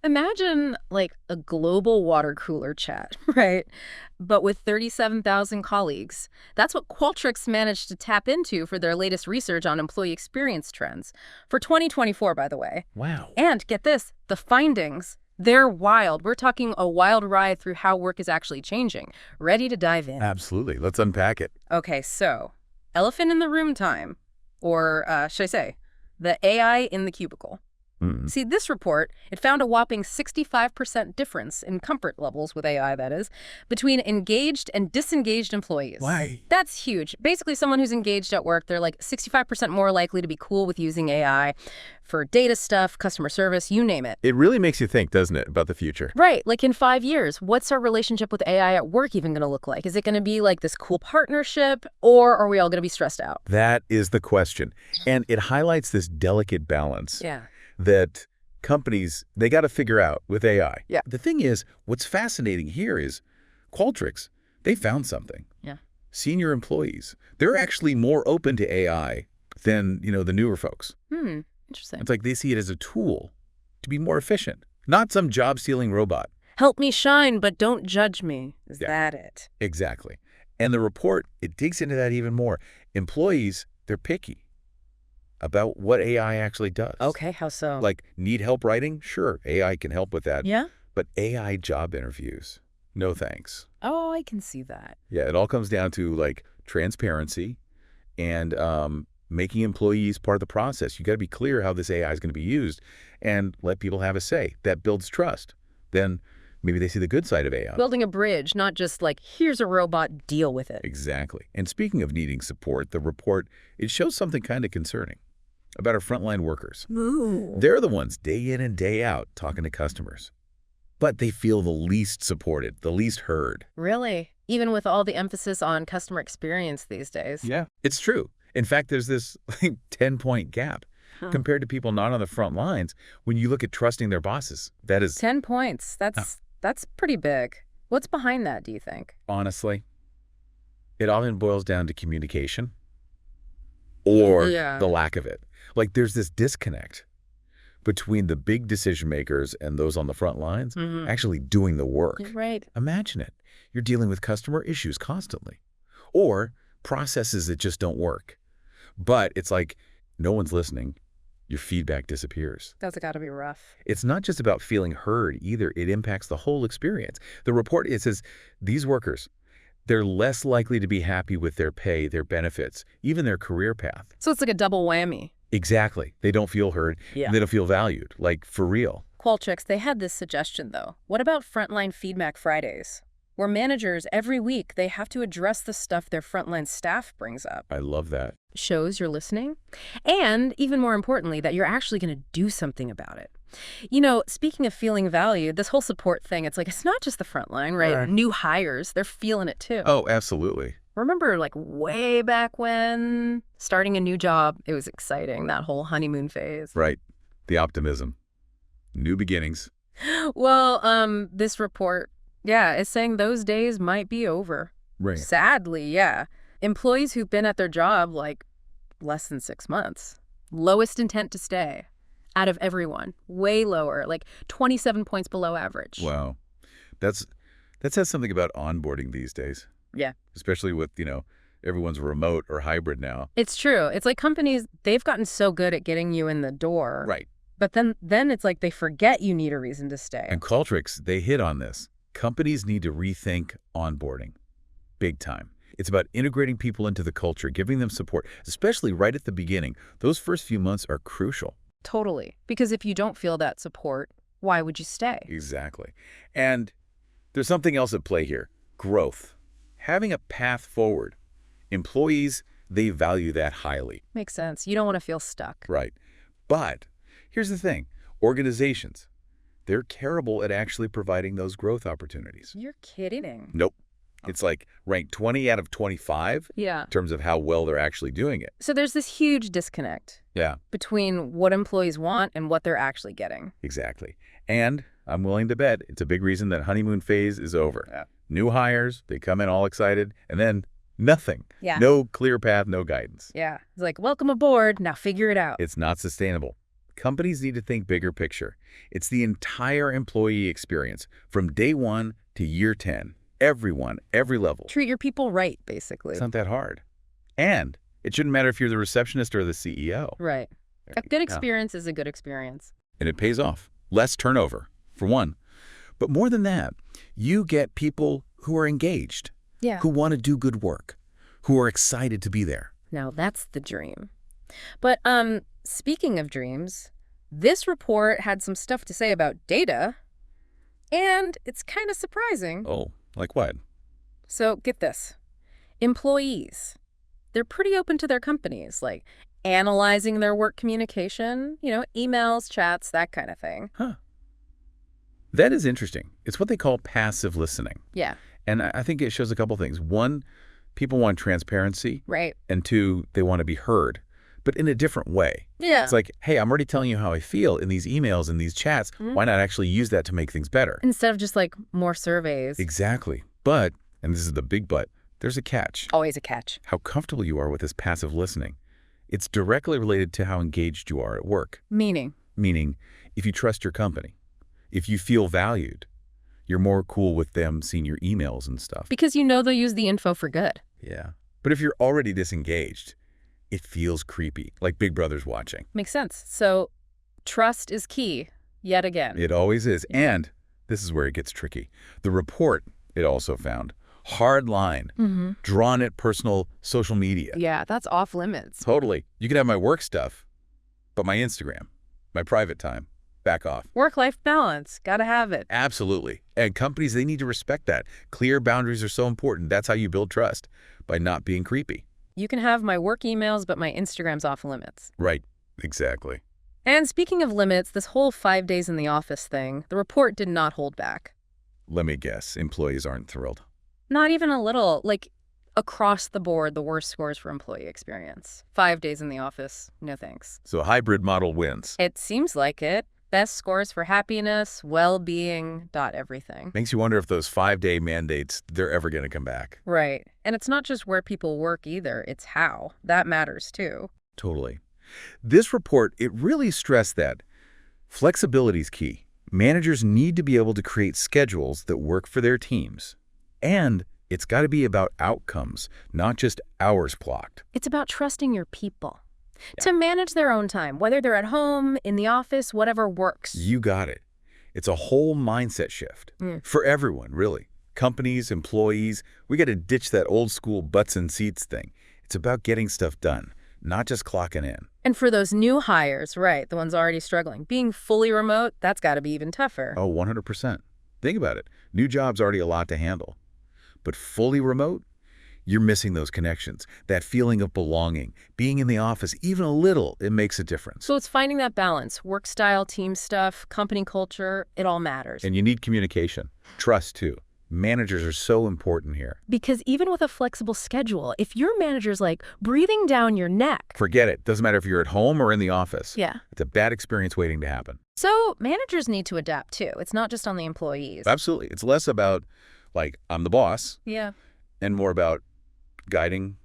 Imagine like a global water cooler chat, right? But with 37,000 colleagues. That's what Qualtrics managed to tap into for their latest research on employee experience trends. For 2024, by the way. Wow. And get this, the findings, they're wild. We're talking a wild ride through how work is actually changing. Ready to dive in? Absolutely. Let's unpack it. Okay, so elephant in the room time, or should I say, the AI in the cubicle. See, this report, it found a whopping 65% difference in comfort levels with AI, that is, between engaged and disengaged employees. Why? That's huge. Basically, someone who's engaged at work, they're like 65% more likely to be cool with using AI for data stuff, customer service, you name it. It really makes you think, doesn't it, about the future? Right. Like in 5 years, what's our relationship with AI at work even going to look like? Is it going to be like this cool partnership, or are we all going to be stressed out? That is the question. And it highlights this delicate balance. Yeah. That companies, they got to figure out with AI. Yeah. The thing is, what's fascinating here is Qualtrics, they found something. Yeah. Senior employees, they're actually more open to AI than, the newer folks. Interesting. It's like they see it as a tool to be more efficient, not some job-stealing robot. Help me shine, but don't judge me. Is that it? Exactly. And the report, it digs into that even more. Employees, they're picky about what AI actually does. Okay, how so? Like, need help writing? Sure, AI can help with that. Yeah? But AI job interviews, no thanks. Oh, I can see that. Yeah, it all comes down to, like, transparency and making employees part of the process. You got to be clear how this AI is going to be used and let people have a say. That builds trust. Then maybe they see the good side of AI. Building a bridge, not just like, here's a robot, deal with it. Exactly. And speaking of needing support, the report, it shows something kind of concerning about our frontline workers. Ooh. They're the ones day in and day out talking to customers. But they feel the least supported, the least heard. Really? Even with all the emphasis on customer experience these days? Yeah, it's true. In fact, there's this 10-point gap compared to people not on the front lines when you look at trusting their bosses. That is 10 points. That's pretty big. What's behind that, do you think? honestly, it often boils down to communication or the lack of it. Like there's this disconnect between the big decision makers and those on the front lines actually doing the work. Right. Imagine it. You're dealing with customer issues constantly or processes that just don't work. But it's like no one's listening. Your feedback disappears. That's got to be rough. It's not just about feeling heard either. It impacts the whole experience. The report, it says these workers, they're less likely to be happy with their pay, their benefits, even their career path. So it's like a double whammy. Exactly. They don't feel heard. Yeah. They don't feel valued, like for real. Qualtrics, they had this suggestion, though. What about frontline feedback Fridays? Where managers, every week, they have to address the stuff their frontline staff brings up. I love that. Shows you're listening. And, even more importantly, that you're actually going to do something about it. Speaking of feeling valued, this whole support thing, it's like, it's not just the frontline, right? Right. New hires, they're feeling it too. Oh, absolutely. Remember, like, way back when starting a new job, it was exciting, that whole honeymoon phase. Right. The optimism. New beginnings. Well, this report, is saying those days might be over. Right. Sadly, yeah. Employees who've been at their job, like, less than 6 months. Lowest intent to stay out of everyone. Way lower, like 27 points below average. Wow. That says something about onboarding these days. Yeah. Especially with, everyone's remote or hybrid now. It's true. It's like companies, they've gotten so good at getting you in the door. Right. But then it's like they forget you need a reason to stay. And Qualtrics, they hit on this. Companies need to rethink onboarding. Big time. It's about integrating people into the culture, giving them support, especially right at the beginning. Those first few months are crucial. Totally. Because if you don't feel that support, why would you stay? Exactly. And there's something else at play here. Growth. Having a path forward. Employees, they value that highly. Makes sense. You don't want to feel stuck. Right. But here's the thing. Organizations, they're terrible at actually providing those growth opportunities. You're kidding. Nope. It's like ranked 20 out of 25 Yeah. in terms of how well they're actually doing it. So there's this huge disconnect Yeah, between what employees want and what they're actually getting. exactly. And I'm willing to bet it's a big reason that honeymoon phase is over. Yeah. New hires, they come in all excited, and then nothing. Yeah. No clear path, no guidance. Yeah. It's like, welcome aboard. Now figure it out. It's not sustainable. Companies need to think bigger picture. It's the entire employee experience from day 1 to year 10. Everyone, every level. Treat your people right, basically. It's not that hard. And it shouldn't matter if you're the receptionist or the CEO. Right. A good experience is a good experience. And it pays off. Less turnover, for one. But more than that, you get people who are engaged, who want to do good work, who are excited to be there. Now, that's the dream. But speaking of dreams, this report had some stuff to say about data, and it's kind of surprising. Oh, like what? So get this. Employees, they're pretty open to their companies, like analyzing their work communication, emails, chats, that kind of thing. Huh. That is interesting. It's what they call passive listening. Yeah. And I think it shows a couple things. One, people want transparency. Right. And two, they want to be heard, but in a different way. Yeah. It's like, hey, I'm already telling you how I feel in these emails and these chats. Why not actually use that to make things better? Instead of just like more surveys. Exactly. But, and this is the big but, there's a catch. Always a catch. How comfortable you are with this passive listening. It's directly related to how engaged you are at work. Meaning? Meaning, if you trust your company, if you feel valued, you're more cool with them seeing your emails and stuff. Because they'll use the info for good. Yeah. But if you're already disengaged, it feels creepy, like Big Brother's watching. Makes sense. So trust is key, yet again. It always is. And this is where it gets tricky. The report, it also found, hard line, drawn at personal social media. Yeah, that's off limits. Totally. You can have my work stuff, but my Instagram, my private time, back off. Work-life balance. Gotta have it. Absolutely. And companies, they need to respect that. Clear boundaries are so important. That's how you build trust, by not being creepy. You can have my work emails, but my Instagram's off limits. Right. Exactly. And speaking of limits, this whole 5 days in the office thing, the report did not hold back. Let me guess. Employees aren't thrilled. Not even a little. Like, across the board, the worst scores for employee experience. 5 days in the office, no thanks. So a hybrid model wins. It seems like it. Best scores for happiness, well-being, everything. Makes you wonder if those 5-day mandates, they're ever going to come back. Right. And it's not just where people work either. It's how. That matters too. Totally. This report, it really stressed that flexibility is key. Managers need to be able to create schedules that work for their teams. And it's got to be about outcomes, not just hours clocked. It's about trusting your people. To manage their own time, whether they're at home, in the office, whatever works. You got it. It's a whole mindset shift for everyone, really. Companies, employees, we got to ditch that old school butts and seats thing. It's about getting stuff done, not just clocking in. And for those new hires, right, the ones already struggling, being fully remote, that's got to be even tougher. Oh, 100%. Think about it. New job's already a lot to handle. But fully remote? You're missing those connections, that feeling of belonging, being in the office, even a little, it makes a difference. So it's finding that balance, work style, team stuff, company culture, it all matters. And you need communication, trust too. Managers are so important here. Because even with a flexible schedule, if your manager's like breathing down your neck. Forget it. Doesn't matter if you're at home or in the office. Yeah. It's a bad experience waiting to happen. So managers need to adapt too. It's not just on the employees. Absolutely. It's less about, like, I'm the boss. Yeah. And more about guiding,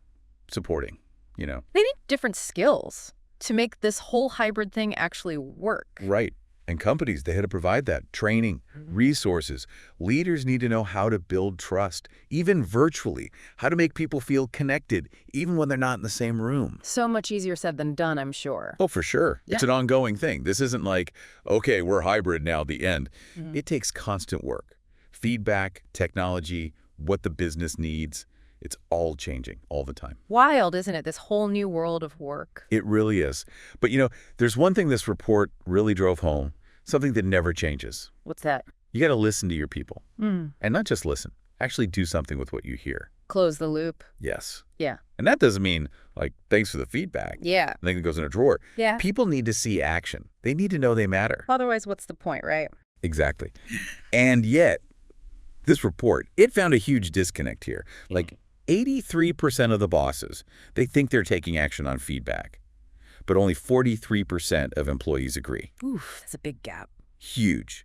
supporting, They need different skills to make this whole hybrid thing actually work. Right. And companies, they had to provide that. Training, resources. Leaders need to know how to build trust, even virtually. How to make people feel connected, even when they're not in the same room. So much easier said than done, I'm sure. Oh, for sure. Yeah. It's an ongoing thing. This isn't like, okay, we're hybrid now, the end. It takes constant work. Feedback, technology, what the business needs. It's all changing all the time. Wild, isn't it? This whole new world of work. It really is. But, there's one thing this report really drove home, something that never changes. What's that? You got to listen to your people. And not just listen. Actually do something with what you hear. Close the loop. Yes. Yeah. And that doesn't mean, like, thanks for the feedback. Yeah. I think it goes in a drawer. Yeah. People need to see action. They need to know they matter. Otherwise, what's the point, right? Exactly. And yet, this report, it found a huge disconnect here. Like, 83% of the bosses, they think they're taking action on feedback, but only 43% of employees agree. Oof, that's a big gap. Huge.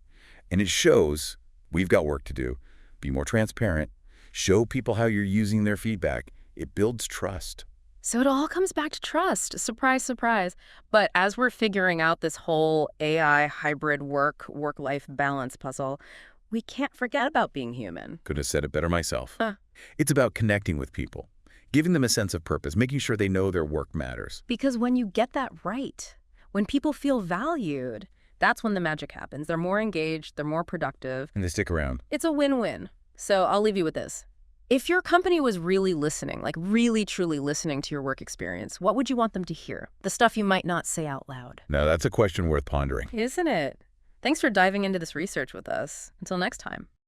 And it shows we've got work to do. Be more transparent. Show people how you're using their feedback. It builds trust. So it all comes back to trust. Surprise, surprise. But as we're figuring out this whole AI hybrid work-life balance puzzle, we can't forget about being human. Could have said it better myself. It's about connecting with people, giving them a sense of purpose, making sure they know their work matters. Because when you get that right, when people feel valued, that's when the magic happens. They're more engaged, they're more productive. And they stick around. It's a win-win. So I'll leave you with this. If your company was really listening, like really, truly listening to your work experience, what would you want them to hear? The stuff you might not say out loud. Now, that's a question worth pondering. Isn't it? Thanks for diving into this research with us. Until next time.